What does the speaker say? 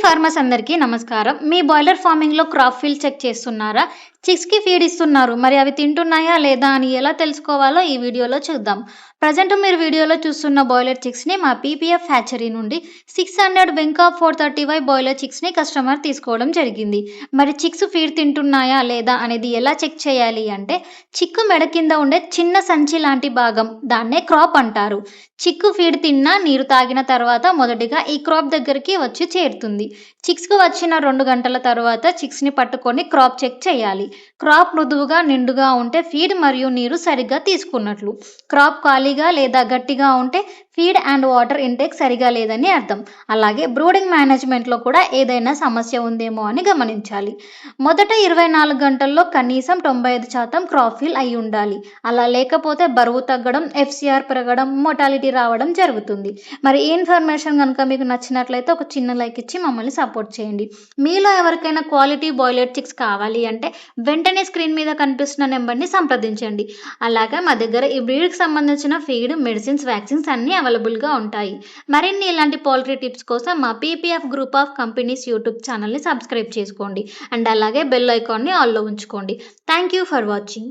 Farmers అందరికీ నమస్కారం. మీ boiler ఫార్మింగ్‌లో crop field check చేస్తున్నారా? చిక్స్‌కి ఫీడ్ ఇస్తున్నారు. మరి అవి తింటున్నాయా లేదా అని ఎలా తెలుసుకోవాలో ఈ వీడియోలో చూద్దాం. ప్రెజెంట్ మీరు వీడియోలో చూస్తున్న బాయిలర్ చిక్స్‌ని మా పీపీఎఫ్ హ్యాచరీ నుండి 600 వెంకా 430Y బాయిలర్ చిక్స్‌ని కస్టమర్ తీసుకోవడం జరిగింది. మరి చిక్స్ ఫీడ్ తింటున్నాయా లేదా అనేది ఎలా చెక్ చేయాలి అంటే చిక్కు మెడ కింద ఉండే చిన్న సంచి లాంటి భాగం దాన్నే క్రాప్ అంటారు. చిక్కు ఫీడ్ తిన్నా, నీరు తాగిన తర్వాత మొదటిగా ఈ క్రాప్ దగ్గరికి వచ్చి చేరుతుంది. చిక్స్‌కు వచ్చిన 2 గంటల తరువాత చిక్స్‌ని పట్టుకొని క్రాప్ చెక్ చేయాలి. క్రాప్ మృదువుగా, నిండుగా ఉంటే ఫీడ్ మరియు నీరు సరిగ్గా తీసుకున్నట్లు. క్రాప్ ఖాళీగా లేదా గట్టిగా ఉంటే ఫీడ్ అండ్ వాటర్ ఇంటేక్ సరిగా లేదని అర్థం. అలాగే బ్రూడింగ్ మేనేజ్‌మెంట్‌లో కూడా ఏదైనా సమస్య ఉందేమో అని గమనించాలి. మొదట 24 గంటల్లో కనీసం 95% క్రాప్ ఫిల్ అయి ఉండాలి. అలా లేకపోతే బరువు తగ్గడం, ఎఫ్‌సీఆర్ పెరగడం, మోర్టాలిటీ రావడం జరుగుతుంది. మరి ఈ ఇన్ఫర్మేషన్ గనుక మీకు నచ్చినట్లయితే ఒక చిన్న లైక్ ఇచ్చి మమ్మల్ని సపోర్ట్ చేయండి. మీలో ఎవరికైనా క్వాలిటీ బాయిలర్ చిక్స్ కావాలి అంటే వెంటనే స్క్రీన్ మీద కనిపిస్తున్న నెంబర్‌ని సంప్రదించండి. అలాగే మా దగ్గర ఈ బ్రీడ్‌కి సంబంధించిన ఫీడ్, మెడిసిన్స్, వ్యాక్సిన్స్ అన్నీ అవైలబుల్‌గా ఉంటాయి. మరిన్ని ఇలాంటి పౌల్ట్రీ టిప్స్ కోసం మా PPF group of companies YouTube ఛానల్‌ని సబ్స్క్రైబ్ చేసుకోండి. అండ్ అలాగే బెల్ ఐకాన్‌ని ఆల్‌లో ఉంచుకోండి. Thank you for watching.